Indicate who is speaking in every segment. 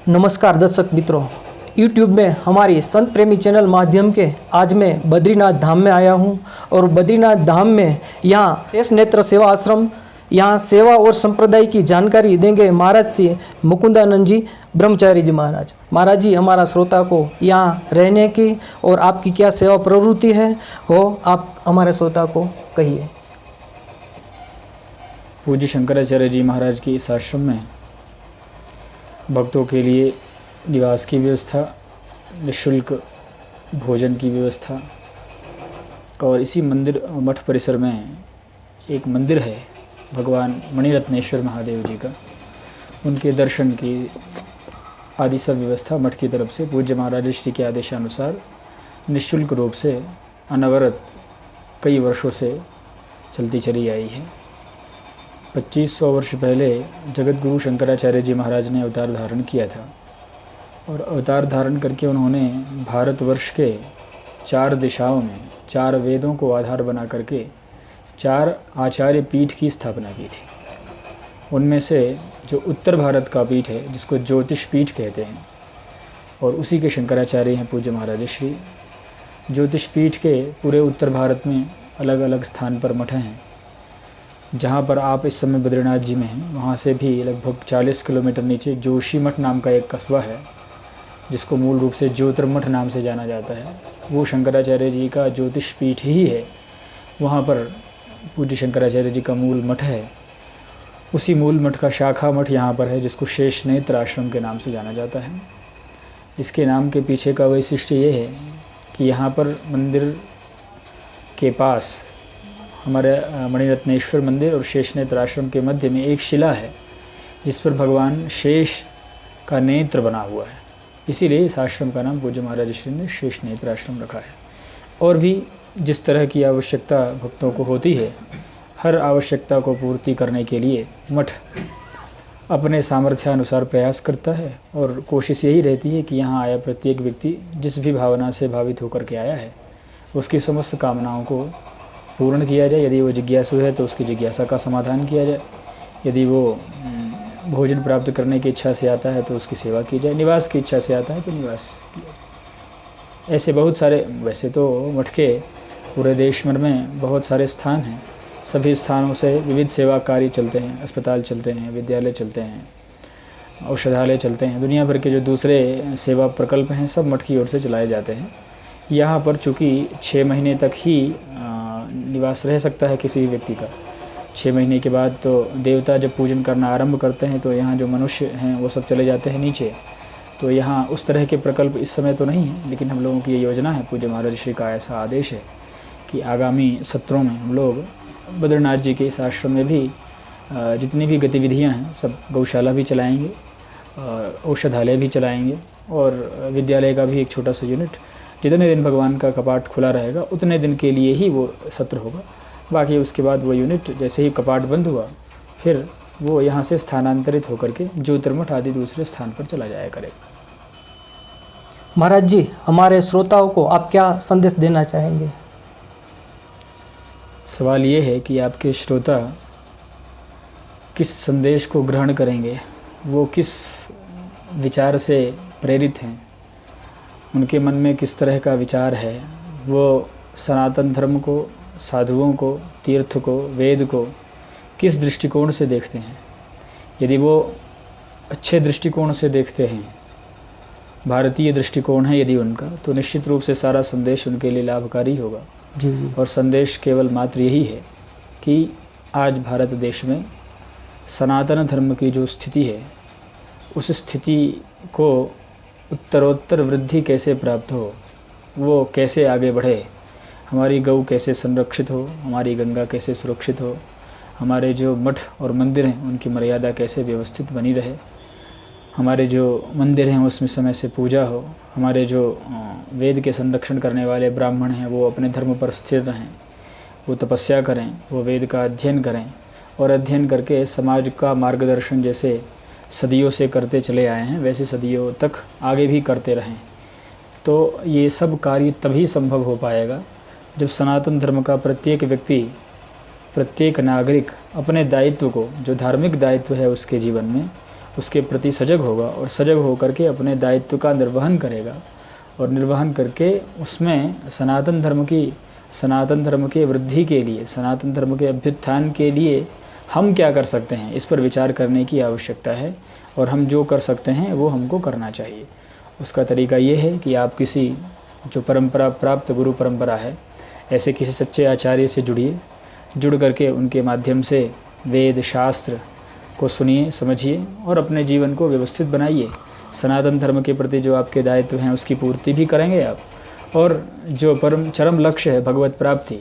Speaker 1: नमस्कार दर्शक मित्रों, YouTube में हमारी संत प्रेमी चैनल माध्यम के आज मैं बद्रीनाथ धाम में आया हूं और बद्रीनाथ धाम में यहाँ शेष नेत्र सेवा आश्रम यहाँ सेवा और संप्रदाय की जानकारी देंगे महाराज श्री मुकुंदानंद जी ब्रह्मचारी जी महाराज। महाराज जी, हमारा श्रोता को यहाँ रहने की और आपकी क्या सेवा प्रवृत्ति है वो आप हमारे श्रोता को कहिए।
Speaker 2: पूज्य शंकराचार्य जी महाराज की इस आश्रम में भक्तों के लिए निवास की व्यवस्था, निःशुल्क भोजन की व्यवस्था और इसी मंदिर मठ परिसर में एक मंदिर है भगवान मणिरत्नेश्वर महादेव जी का, उनके दर्शन की आदि सब व्यवस्था मठ की तरफ से पूज्य महाराज श्री के आदेशानुसार निःशुल्क रूप से अनवरत कई वर्षों से चलती चली आई है। 2500 वर्ष पहले जगत गुरु शंकराचार्य जी महाराज ने अवतार धारण किया था और अवतार धारण करके उन्होंने भारतवर्ष के 4 दिशाओं में 4 वेदों को आधार बना करके 4 आचार्य पीठ की स्थापना की थी। उनमें से जो उत्तर भारत का पीठ है जिसको ज्योतिष पीठ कहते हैं और उसी के शंकराचार्य हैं पूज्य महाराज श्री। ज्योतिष पीठ के पूरे उत्तर भारत में अलग अलग स्थान पर मठ हैं। जहाँ पर आप इस समय बद्रीनाथ जी में हैं वहाँ से भी लगभग 40 किलोमीटर नीचे जोशी मठ नाम का एक कस्बा है जिसको मूल रूप से ज्योतिर्मठ नाम से जाना जाता है। वो शंकराचार्य जी का ज्योतिष पीठ ही है। वहाँ पर पूज्य शंकराचार्य जी का मूल मठ है। उसी मूल मठ का शाखा मठ यहाँ पर है जिसको शेष नेत्र आश्रम के नाम से जाना जाता है। इसके नाम के पीछे का वैशिष्ट्य ये है कि यहाँ पर मंदिर के पास हमारे मणिरत्नेश्वर मंदिर और शेष नेत्र आश्रम के मध्य में एक शिला है जिस पर भगवान शेष का नेत्र बना हुआ है। इसीलिए इस आश्रम का नाम पूज्य महाराज श्री ने शेष नेत्र आश्रम रखा है। और भी जिस तरह की आवश्यकता भक्तों को होती है, हर आवश्यकता को पूर्ति करने के लिए मठ अपने सामर्थ्यानुसार प्रयास करता है और कोशिश यही रहती है कि यहाँ आया प्रत्येक व्यक्ति जिस भी भावना से भावित होकर के आया है उसकी समस्त कामनाओं को पूर्ण किया जाए। यदि वो जिज्ञासु है तो उसकी जिज्ञासा का समाधान किया जाए। यदि वो भोजन प्राप्त करने की इच्छा से आता है तो उसकी सेवा की जाए। निवास की इच्छा से आता है तो निवास किया जाए। ऐसे बहुत सारे, वैसे तो मठ के पूरे देश भर में बहुत सारे स्थान हैं। सभी स्थानों से विविध सेवा कार्य चलते हैं। अस्पताल चलते हैं, विद्यालय चलते हैं, औषधालय चलते हैं। दुनिया भर के जो दूसरे सेवा प्रकल्प हैं सब मठ की ओर से चलाए जाते हैं। यहाँ पर चूँकि 6 महीने तक ही निवास रह सकता है किसी भी व्यक्ति का। 6 महीने के बाद तो देवता जब पूजन करना आरंभ करते हैं तो यहाँ जो मनुष्य हैं वो सब चले जाते हैं नीचे। तो यहाँ उस तरह के प्रकल्प इस समय तो नहीं है, लेकिन हम लोगों की ये योजना है, पूज्य महाराज श्री का ऐसा आदेश है कि आगामी सत्रों में हम लोग बद्रीनाथ जी के इस आश्रम में भी जितनी भी गतिविधियाँ हैं सब गौशाला भी चलाएँगे, औषधालय भी चलाएँगे और विद्यालय का भी एक छोटा सा यूनिट। जितने दिन भगवान का कपाट खुला रहेगा उतने दिन के लिए ही वो सत्र होगा। बाकी उसके बाद वो यूनिट जैसे ही कपाट बंद हुआ फिर वो यहाँ से स्थानांतरित होकर के ज्योतिर्मठ आदि दूसरे स्थान पर चला जाया करेगा।
Speaker 1: महाराज जी, हमारे श्रोताओं को आप क्या संदेश देना चाहेंगे?
Speaker 2: सवाल ये है कि आपके श्रोता किस संदेश को ग्रहण करेंगे, वो किस विचार से प्रेरित हैं, उनके मन में किस तरह का विचार है। वो सनातन धर्म को, साधुओं को, तीर्थ को, वेद को किस दृष्टिकोण से देखते हैं। यदि वो अच्छे दृष्टिकोण से देखते हैं, भारतीय दृष्टिकोण है यदि उनका, तो निश्चित रूप से सारा संदेश उनके लिए लाभकारी होगा।
Speaker 1: जी। और
Speaker 2: संदेश केवल मात्र यही है कि आज भारत देश में सनातन धर्म की जो स्थिति है उस स्थिति को उत्तरोत्तर वृद्धि कैसे प्राप्त हो, वो कैसे आगे बढ़े, हमारी गौ कैसे संरक्षित हो, हमारी गंगा कैसे सुरक्षित हो, हमारे जो मठ और मंदिर हैं उनकी मर्यादा कैसे व्यवस्थित बनी रहे, हमारे जो मंदिर हैं उसमें समय से पूजा हो, हमारे जो वेद के संरक्षण करने वाले ब्राह्मण हैं वो अपने धर्म पर स्थिर रहें, वो तपस्या करें, वो वेद का अध्ययन करें और अध्ययन करके समाज का मार्गदर्शन जैसे सदियों से करते चले आए हैं वैसे सदियों तक आगे भी करते रहें। तो ये सब कार्य तभी संभव हो पाएगा जब सनातन धर्म का प्रत्येक व्यक्ति, प्रत्येक नागरिक अपने दायित्व को, जो धार्मिक दायित्व है उसके जीवन में, उसके प्रति सजग होगा और सजग होकर के अपने दायित्व का निर्वहन करेगा और निर्वहन करके उसमें सनातन धर्म के वृद्धि के लिए, सनातन धर्म के अभ्युत्थान के लिए हम क्या कर सकते हैं, इस पर विचार करने की आवश्यकता है। और हम जो कर सकते हैं वो हमको करना चाहिए। उसका तरीका ये है कि आप किसी जो परंपरा प्राप्त गुरु परंपरा है, ऐसे किसी सच्चे आचार्य से जुड़ करके उनके माध्यम से वेद शास्त्र को सुनिए, समझिए और अपने जीवन को व्यवस्थित बनाइए। सनातन धर्म के प्रति जो आपके दायित्व हैं उसकी पूर्ति भी करेंगे आप, और जो चरम लक्ष्य है भगवत प्राप्ति,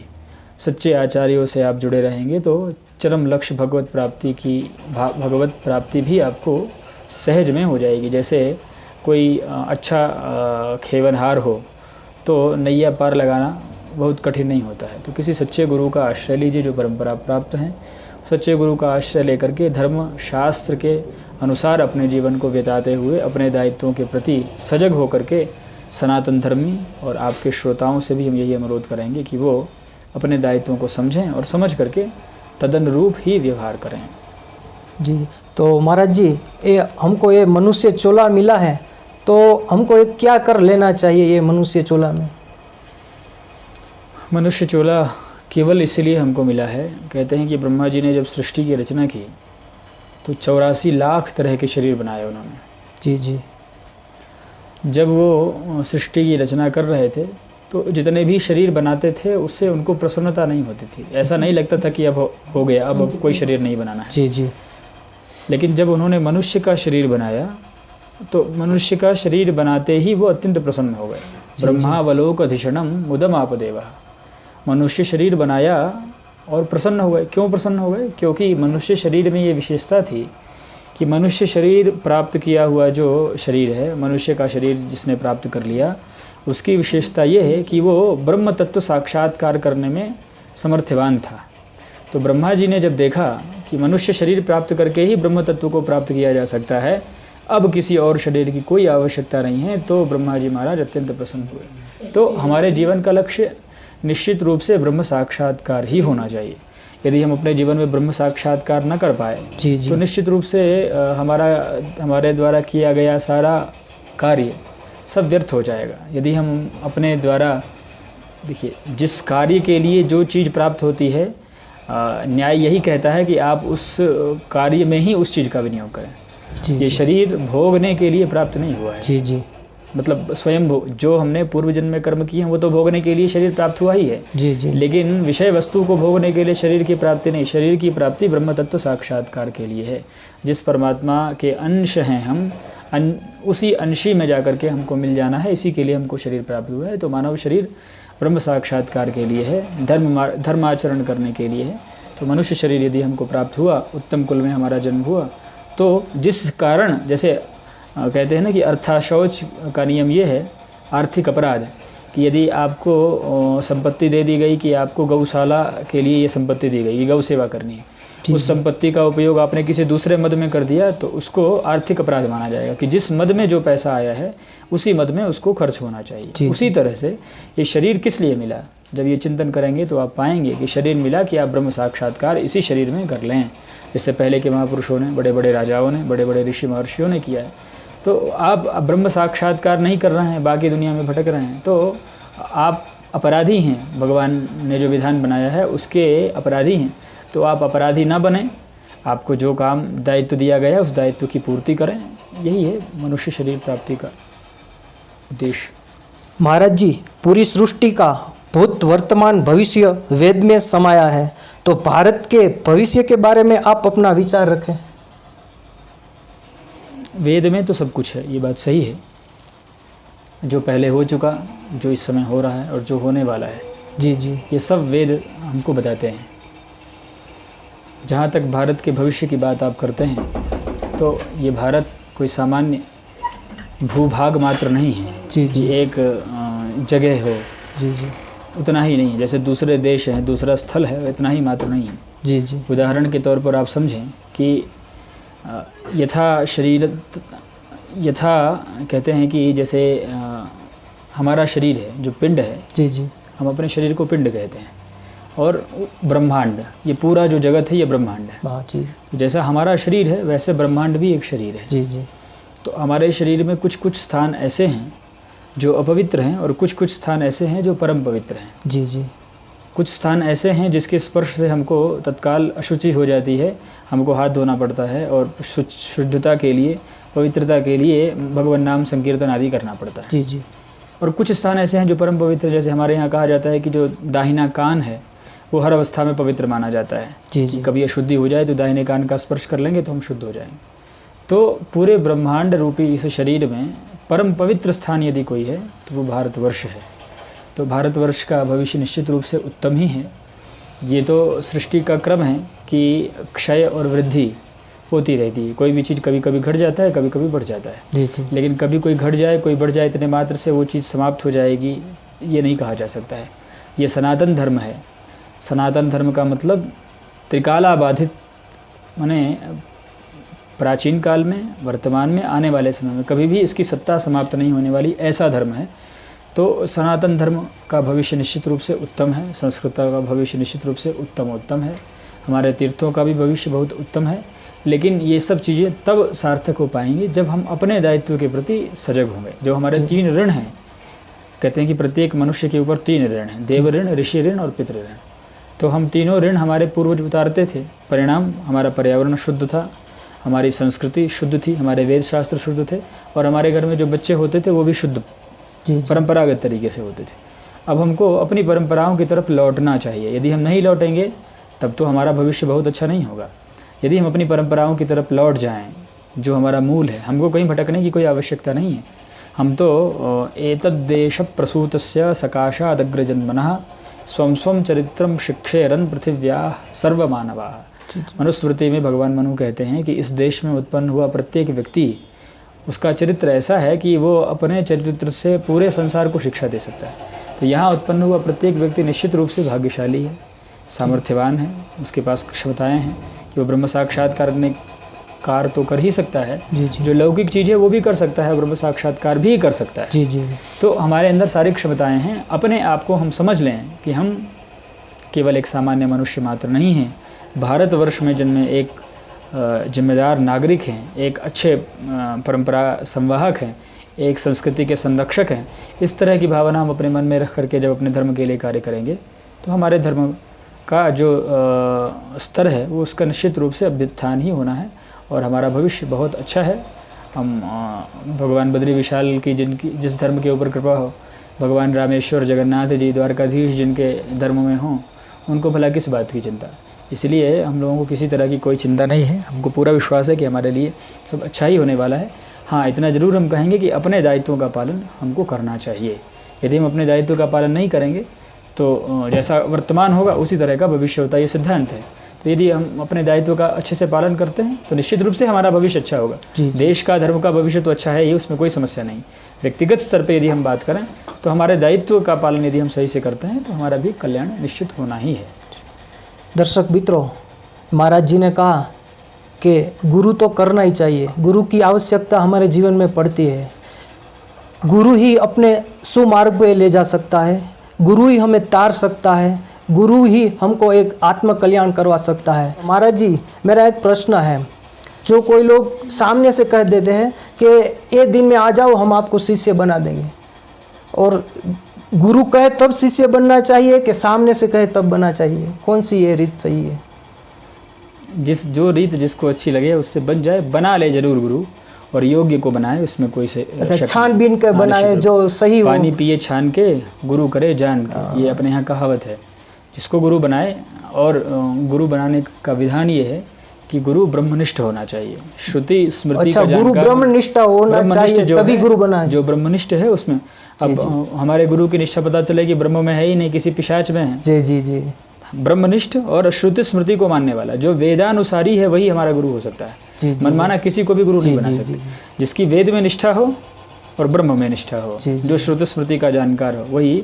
Speaker 2: सच्चे आचार्यों से आप जुड़े रहेंगे तो चरम लक्ष्य भगवत प्राप्ति भी आपको सहज में हो जाएगी। जैसे कोई अच्छा खेवनहार हो तो नैया पार लगाना बहुत कठिन नहीं होता है। तो किसी सच्चे गुरु का आश्रय लीजिए जो परंपरा प्राप्त हैं। सच्चे गुरु का आश्रय लेकर के धर्म शास्त्र के अनुसार अपने जीवन को बिताते हुए अपने दायित्वों के प्रति सजग होकर के सनातन धर्मी और आपके श्रोताओं से भी हम यही अनुरोध करेंगे कि वो अपने दायित्वों को समझें और समझ करके तदनुरूप ही व्यवहार करें।
Speaker 1: जी, तो महाराज जी, हमको ये मनुष्य चोला मिला है तो हमको ये क्या कर लेना चाहिए ये मनुष्य चोला में?
Speaker 2: मनुष्य चोला केवल इसलिए हमको मिला है, कहते हैं कि ब्रह्मा जी ने जब सृष्टि की रचना की तो 84 लाख तरह के शरीर बनाए उन्होंने।
Speaker 1: जी जी।
Speaker 2: जब वो सृष्टि की रचना कर रहे थे तो जितने भी शरीर बनाते थे उससे उनको प्रसन्नता नहीं होती थी। ऐसा नहीं लगता था कि अब हो गया, अब कोई शरीर नहीं बनाना है।
Speaker 1: जी जी।
Speaker 2: लेकिन जब उन्होंने मनुष्य का शरीर बनाया तो मनुष्य का शरीर बनाते ही वो अत्यंत प्रसन्न हो गए। ब्रह्मावलोकधिषणम मुदम आपदेवः। मनुष्य शरीर बनाया और प्रसन्न हो गए। क्यों प्रसन्न हो गए? क्योंकि मनुष्य शरीर में ये विशेषता थी कि मनुष्य शरीर प्राप्त किया हुआ जो शरीर है, मनुष्य का शरीर जिसने प्राप्त कर लिया, उसकी विशेषता ये है कि वो ब्रह्म तत्व साक्षात्कार करने में समर्थवान था। तो ब्रह्मा जी ने जब देखा कि मनुष्य शरीर प्राप्त करके ही ब्रह्म तत्व को प्राप्त किया जा सकता है, अब किसी और शरीर की कोई आवश्यकता नहीं है, तो ब्रह्मा जी महाराज अत्यंत प्रसन्न हुए। तो हमारे जीवन का लक्ष्य निश्चित रूप से ब्रह्म साक्षात्कार ही होना चाहिए। यदि हम अपने जीवन में ब्रह्म साक्षात्कार न कर पाए तो निश्चित रूप से हमारे द्वारा किया गया सारा कार्य सब व्यर्थ हो जाएगा। यदि हम अपने द्वारा, देखिए, जिस कार्य के लिए जो चीज़ प्राप्त होती है, न्याय यही कहता है कि आप उस कार्य में ही उस चीज़ का विनियोग करें। ये शरीर भोगने के लिए प्राप्त नहीं हुआ है।
Speaker 1: जी जी।
Speaker 2: मतलब स्वयं जो हमने पूर्व जन्म में कर्म किए हैं वो तो भोगने के लिए शरीर प्राप्त हुआ ही है।
Speaker 1: जी जी।
Speaker 2: लेकिन विषय वस्तु को भोगने के लिए शरीर की प्राप्ति नहीं, शरीर की प्राप्ति ब्रह्म तत्व साक्षात्कार के लिए है। जिस परमात्मा के अंश हैं हम, उसी अंशी में जाकर के हमको मिल जाना है, इसी के लिए हमको शरीर प्राप्त हुआ है। तो मानव शरीर ब्रह्म साक्षात्कार के लिए है, धर्माचरण करने के लिए है। तो मनुष्य शरीर यदि हमको प्राप्त हुआ, उत्तम कुल में हमारा जन्म हुआ, तो जिस कारण, जैसे कहते हैं ना कि अर्थाशौच का नियम ये है, आर्थिक अपराध, कि यदि आपको संपत्ति दे दी गई कि आपको गौशाला के लिए ये संपत्ति दी गई, ये गौ सेवा करनी है, उस संपत्ति का उपयोग आपने किसी दूसरे मद में कर दिया तो उसको आर्थिक अपराध माना जाएगा कि जिस मद में जो पैसा आया है उसी मद में उसको खर्च होना चाहिए। उसी तरह से ये शरीर किस लिए मिला, जब ये चिंतन करेंगे तो आप पाएंगे कि शरीर मिला कि आप ब्रह्म साक्षात्कार इसी शरीर में कर लें। जैसे पहले के महापुरुषों ने, बड़े बड़े राजाओं ने, बड़े बड़े ऋषि महर्षियों ने किया है। तो आप ब्रह्म साक्षात्कार नहीं कर रहे हैं, बाकी दुनिया में भटक रहे हैं, तो आप अपराधी हैं। भगवान ने जो विधान बनाया है उसके अपराधी हैं। तो आप अपराधी ना बने, आपको जो काम दायित्व दिया गया है उस दायित्व की पूर्ति करें। यही है मनुष्य शरीर प्राप्ति का उद्देश्य।
Speaker 1: महाराज जी, पूरी सृष्टि का भूत वर्तमान भविष्य वेद में समाया है, तो भारत के भविष्य के बारे में आप अपना विचार रखें।
Speaker 2: वेद में तो सब कुछ है, ये बात सही है। जो पहले हो चुका, जो इस समय हो रहा है और जो होने वाला है,
Speaker 1: जी जी,
Speaker 2: ये सब वेद हमको बताते हैं। जहाँ तक भारत के भविष्य की बात आप करते हैं तो ये भारत कोई सामान्य भूभाग मात्र नहीं है
Speaker 1: जी जी,
Speaker 2: एक जगह हो,
Speaker 1: जी जी, उतना
Speaker 2: उतना ही नहीं है। जैसे दूसरे देश हैं, दूसरा स्थल है, इतना ही मात्र नहीं है।
Speaker 1: जी जी,
Speaker 2: उदाहरण के तौर पर आप समझें कि यथा कहते हैं कि जैसे हमारा शरीर है, जो पिंड है,
Speaker 1: जी जी,
Speaker 2: हम अपने शरीर को पिंड कहते हैं। और ब्रह्मांड, ये पूरा जो जगत है ये ब्रह्मांड है।
Speaker 1: वाह जी।
Speaker 2: जैसा हमारा शरीर है वैसे ब्रह्मांड भी एक शरीर है।
Speaker 1: जी जी।
Speaker 2: तो हमारे शरीर में कुछ कुछ स्थान ऐसे हैं जो अपवित्र हैं और कुछ कुछ स्थान ऐसे हैं जो परम पवित्र हैं।
Speaker 1: जी जी।
Speaker 2: कुछ स्थान ऐसे हैं जिसके स्पर्श से हमको तत्काल अशुचि हो जाती है, हमको हाथ धोना पड़ता है और शुद्धता के लिए, पवित्रता के लिए भगवान नाम संकीर्तन आदि करना पड़ता है।
Speaker 1: जी जी।
Speaker 2: और कुछ स्थान ऐसे हैं जो परम पवित्र, जैसे हमारे यहाँ कहा जाता है कि जो दाहिना कान है वो हर अवस्था में पवित्र माना जाता है।
Speaker 1: जी जी।
Speaker 2: कभी अशुद्धि हो जाए तो दाहिने कान का स्पर्श कर लेंगे तो हम शुद्ध हो जाएंगे। तो पूरे ब्रह्मांड रूपी इस शरीर में परम पवित्र स्थान यदि कोई है तो वो भारतवर्ष है। तो भारतवर्ष का भविष्य निश्चित रूप से उत्तम ही है। ये तो सृष्टि का क्रम है कि क्षय और वृद्धि होती रहती है। कोई भी चीज़ कभी कभी घट जाता है, कभी कभी बढ़ जाता है।
Speaker 1: जी जी।
Speaker 2: लेकिन कभी कोई घट जाए, कोई बढ़ जाए, इतने मात्र से वो चीज़ समाप्त हो जाएगी, ये नहीं कहा जा सकता है। ये सनातन धर्म है। सनातन धर्म का मतलब त्रिकाला बाधित, माने प्राचीन काल में, वर्तमान में, आने वाले समय में कभी भी इसकी सत्ता समाप्त नहीं होने वाली, ऐसा धर्म है। तो सनातन धर्म का भविष्य निश्चित रूप से उत्तम है। संस्कृत का भविष्य निश्चित रूप से उत्तम है। हमारे तीर्थों का भी भविष्य बहुत उत्तम है। लेकिन ये सब चीज़ें तब सार्थक हो पाएंगी जब हम अपने दायित्व के प्रति सजग होंगे। जो हमारे 3 ऋण हैं, कहते हैं कि प्रत्येक मनुष्य के ऊपर 3 ऋण हैं, देव ऋण, ऋषि ऋण और पितृ ऋण। तो हम तीनों ऋण हमारे पूर्वज उतारते थे। परिणाम हमारा पर्यावरण शुद्ध था, हमारी संस्कृति शुद्ध थी, हमारे वेद शास्त्र शुद्ध थे और हमारे घर में जो बच्चे होते थे वो भी शुद्ध परंपरागत तरीके से होते थे। अब हमको अपनी परंपराओं की तरफ लौटना चाहिए। यदि हम नहीं लौटेंगे तब तो हमारा भविष्य बहुत अच्छा नहीं होगा। यदि हम अपनी परंपराओं की तरफ लौट जाएं, जो हमारा मूल है, हमको कहीं भटकने की कोई आवश्यकता नहीं है। हम तो एतद्देश प्रसूतस्य सकाशादग्रजन्मनः स्वं स्वं चरित्रम शिक्षेरन पृथिव्याः सर्वमानवाः। मनुस्मृति में भगवान मनु कहते हैं कि इस देश में उत्पन्न हुआ प्रत्येक व्यक्ति, उसका चरित्र ऐसा है कि वो अपने चरित्र से पूरे संसार को शिक्षा दे सकता है। तो यहाँ उत्पन्न हुआ प्रत्येक व्यक्ति निश्चित रूप से भाग्यशाली है, सामर्थ्यवान है, उसके पास क्षमताएं हैं कि वो ब्रह्म साक्षात्कार तो कर ही सकता है।
Speaker 1: जी जी।
Speaker 2: जो लौकिक चीज़ है वो भी कर सकता है, ब्रह्म साक्षात्कार भी कर सकता है।
Speaker 1: जी जी। तो
Speaker 2: हमारे अंदर सारी क्षमताएं हैं। अपने आप को हम समझ लें कि हम केवल एक सामान्य मनुष्य मात्र नहीं हैं, भारतवर्ष में जन्मे एक जिम्मेदार नागरिक हैं, एक अच्छे परंपरा संवाहक हैं, एक संस्कृति के संरक्षक हैं। इस तरह की भावना हम अपने मन में रख करके जब अपने धर्म के लिए कार्य करेंगे तो हमारे धर्म का जो स्तर है वो उसका निश्चित रूप से अभ्युत्थान ही होना है और हमारा भविष्य बहुत अच्छा है। हम भगवान बद्री विशाल की जिस धर्म के ऊपर कृपा हो, भगवान रामेश्वर जगन्नाथ जी द्वारकाधीश जिनके धर्म में हों, उनको भला किस बात की चिंता। इसलिए हम लोगों को किसी तरह की कोई चिंता नहीं है। हमको पूरा विश्वास है कि हमारे लिए सब अच्छा ही होने वाला है। हाँ, इतना ज़रूर हम कहेंगे कि अपने दायित्वों का पालन हमको करना चाहिए। यदि हम अपने दायित्व का पालन नहीं करेंगे तो जैसा वर्तमान होगा उसी तरह का भविष्य होता है, ये सिद्धांत है। तो यदि हम अपने दायित्व का अच्छे से पालन करते हैं तो निश्चित रूप से हमारा भविष्य अच्छा होगा। देश का, धर्म का भविष्य तो अच्छा है, ये उसमें कोई समस्या नहीं। व्यक्तिगत स्तर पर यदि हम बात करें तो हमारे दायित्व का पालन यदि हम सही से करते हैं तो हमारा भी कल्याण निश्चित होना ही है।
Speaker 1: दर्शक मित्रों, महाराज जी ने कहा कि गुरु तो करना ही चाहिए, गुरु की आवश्यकता हमारे जीवन में पड़ती है। गुरु ही अपने सुमार्ग पे ले जा सकता है, गुरु ही हमें तार सकता है, गुरु ही हमको एक आत्म कल्याण करवा सकता है। महाराज जी, मेरा एक प्रश्न है। जो कोई लोग सामने से कह देते हैं कि ये दिन में आ जाओ, हम आपको शिष्य बना देंगे, और गुरु कहे तब शिष्य बनना चाहिए कि सामने से कहे तब बनना चाहिए? कौन सी ये रीत सही है?
Speaker 2: जो रीत जिसको अच्छी लगे उससे बन जाए, बना ले जरूर गुरु, और योग्य को बनाए, उसमें कोई से
Speaker 1: अच्छा, छानबीन के बनाए जो सही हो।
Speaker 2: पानी पिए छान के, गुरु करे जान के, ये अपने यहाँ कहावत है। जिसको गुरु बनाए, और गुरु बनाने का विधान ये है कि गुरु ब्रह्मनिष्ठ होना चाहिए, श्रुति स्मृति का जानकार।
Speaker 1: गुरु ब्रह्मनिष्ठ होना चाहिए तभी गुरु बनाए।
Speaker 2: जो ब्रह्मनिष्ठ है उसमें अब हमारे गुरु की निष्ठा पता चले कि ब्रह्म में है ही नहीं, किसी पिशाच में है।
Speaker 1: जी जी जी।
Speaker 2: ब्रह्मनिष्ठ और श्रुति स्मृति को मानने वाला, जो वेदानुसारी है, वही हमारा गुरु हो सकता है। मनमाना किसी को भी गुरु नहीं बना सकते। जिसकी वेद में निष्ठा हो और ब्रह्म में निष्ठा हो, जो श्रुति स्मृति का जानकार हो, वही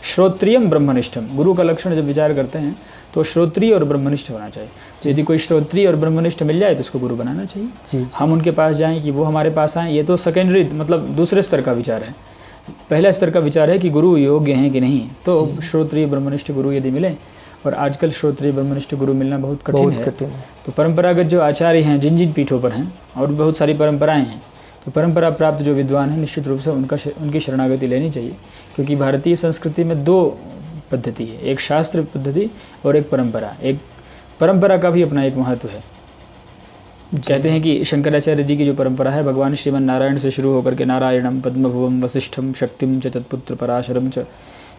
Speaker 2: श्रोत्रियम ब्रह्मनिष्ठम। गुरु का लक्षण जब विचार करते हैं तो श्रोत्रिय और ब्रह्मनिष्ठ होना चाहिए। यदि कोई श्रोत्रिय और ब्रह्मनिष्ठ मिल जाए तो उसको गुरु बनाना चाहिए। हम उनके पास जाएं कि वो हमारे पास आएँ, ये तो सेकेंडरी, मतलब दूसरे स्तर का विचार है। पहला स्तर का विचार है कि गुरु योग्य हैं कि नहीं। तो श्रोत्रिय ब्रह्मनिष्ठ गुरु यदि मिले और आजकल श्रोत्रिय ब्रह्मनिष्ठ गुरु मिलना बहुत कठिन
Speaker 1: बहुत
Speaker 2: है।
Speaker 1: कठिन है।
Speaker 2: तो परंपरागत जो आचार्य हैं जिन जिन पीठों पर हैं और भी बहुत सारी परंपराएं हैं, तो परंपरा प्राप्त जो विद्वान हैं निश्चित रूप से उनकी शरणागति लेनी चाहिए, क्योंकि भारतीय संस्कृति में दो पद्धति है, एक शास्त्र पद्धति और एक परंपरा। एक परंपरा का भी अपना एक महत्व है। कहते हैं कि शंकराचार्य जी की जो परंपरा है, भगवान श्रीमन नारायण से शुरू होकर के नारायणम पद्मभुवम वसिष्ठम शक्तिम च तत्पुत्र पराशरम च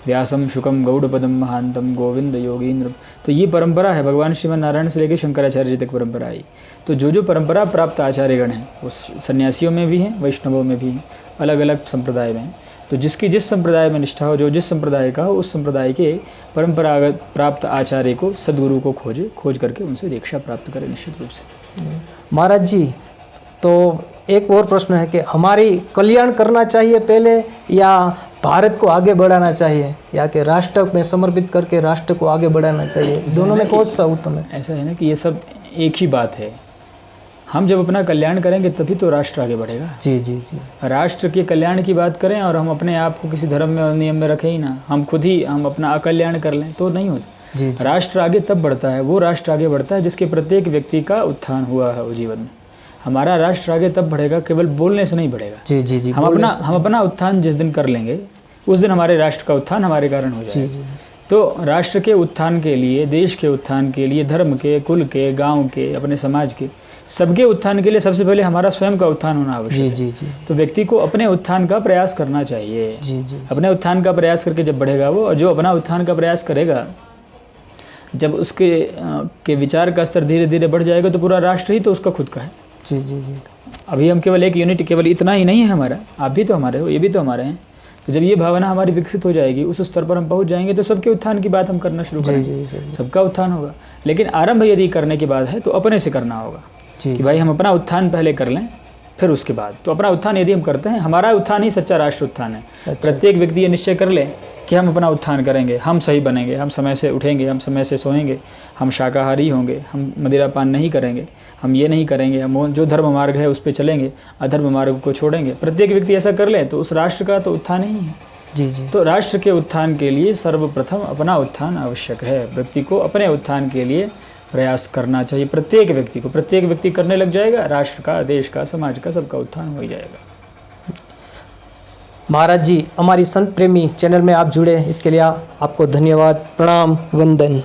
Speaker 2: व्यासम शुकम गौड़पदम महांतम गोविंद योगींद्र, तो ये परंपरा है भगवान श्रीमन नारायण से लेकर शंकराचार्य जी तक परंपरा आई। तो जो जो परंपरा प्राप्त आचार्यगण हैं वो सन्यासियों में भी हैं, वैष्णवों में भी हैं, अलग अलग संप्रदाय में हैं। तो जिसकी जिस संप्रदाय में निष्ठा हो, जो जिस संप्रदाय का हो, उस संप्रदाय के परंपरागत प्राप्त आचार्य को, सद्गुरु को खोज करके उनसे दीक्षा प्राप्त करें निश्चित रूप से।
Speaker 1: महाराज जी, तो एक और प्रश्न है कि हमारी कल्याण करना चाहिए पहले या भारत को आगे बढ़ाना चाहिए, या कि राष्ट्र में समर्पित करके राष्ट्र को आगे बढ़ाना चाहिए? दोनों में कौन सा उत्तम है?
Speaker 2: ऐसा है ना कि ये सब एक ही बात है। हम जब अपना कल्याण करेंगे तभी तो राष्ट्र आगे बढ़ेगा।
Speaker 1: जी जी जी।
Speaker 2: राष्ट्र के कल्याण की बात करें और हम अपने आप को किसी धर्म में और नियम में रखें ही ना, हम खुद ही हम अपना अकल्याण कर लें तो नहीं हो सकता।
Speaker 1: जी जी।
Speaker 2: राष्ट्र आगे तब बढ़ता है, वो राष्ट्र आगे बढ़ता है जिसके प्रत्येक व्यक्ति का उत्थान हुआ है वो जीवन में। हमारा राष्ट्र आगे तब बढ़ेगा, केवल बोलने से नहीं बढ़ेगा।
Speaker 1: जी जी जी।
Speaker 2: हम अपना उत्थान जिस दिन कर लेंगे उस दिन हमारे राष्ट्र का उत्थान हमारे कारण हो जाएगा।
Speaker 1: जी जी।
Speaker 2: तो राष्ट्र के उत्थान के लिए, देश के उत्थान के लिए, धर्म के, कुल के, गांव के, अपने समाज के, सबके उत्थान के लिए सबसे पहले हमारा स्वयं का उत्थान होना आवश्यक है।
Speaker 1: जी जी।
Speaker 2: तो व्यक्ति को अपने उत्थान का प्रयास करना चाहिए।
Speaker 1: जी जी।
Speaker 2: अपने उत्थान का प्रयास करके जब बढ़ेगा वो, और जो अपना उत्थान का प्रयास करेगा, जब उसके के विचार का स्तर धीरे धीरे बढ़ जाएगा तो पूरा राष्ट्र ही तो उसका खुद का है।
Speaker 1: जी जी जी।
Speaker 2: अभी हम केवल एक यूनिट, केवल इतना ही नहीं है हमारा, आप भी तो हमारे हो, ये भी तो हमारे हैं। तो जब ये भावना हमारी विकसित हो जाएगी, उस स्तर पर हम पहुंच जाएंगे तो सबके उत्थान की बात हम करना शुरू करेंगे। सबका उत्थान होगा, लेकिन आरंभ यदि करने की बात है तो अपने से करना होगा कि भाई हम अपना उत्थान पहले कर लें, फिर उसके बाद। तो अपना उत्थान यदि हम करते हैं, हमारा उत्थान ही सच्चा राष्ट्र उत्थान है। प्रत्येक व्यक्ति ये निश्चय कर ले कि हम अपना उत्थान करेंगे, हम सही बनेंगे, हम समय से उठेंगे, हम समय से सोएंगे, हम शाकाहारी होंगे, हम मदिरापान नहीं करेंगे, हम ये नहीं करेंगे, हम जो धर्म मार्ग है उस पर चलेंगे, अधर्म मार्ग को छोड़ेंगे। प्रत्येक व्यक्ति ऐसा कर ले तो उस राष्ट्र का तो उत्थान ही है।
Speaker 1: जी जी।
Speaker 2: तो राष्ट्र के उत्थान के लिए सर्वप्रथम अपना उत्थान आवश्यक है। व्यक्ति को अपने उत्थान के लिए प्रयास करना चाहिए, प्रत्येक व्यक्ति को। प्रत्येक व्यक्ति करने लग जाएगा, राष्ट्र का, देश का, समाज का, सबका उत्थान हो ही जाएगा।
Speaker 1: महाराज जी, हमारी संत प्रेमी चैनल में आप जुड़े, इसके लिए आपको धन्यवाद, प्रणाम, वंदन।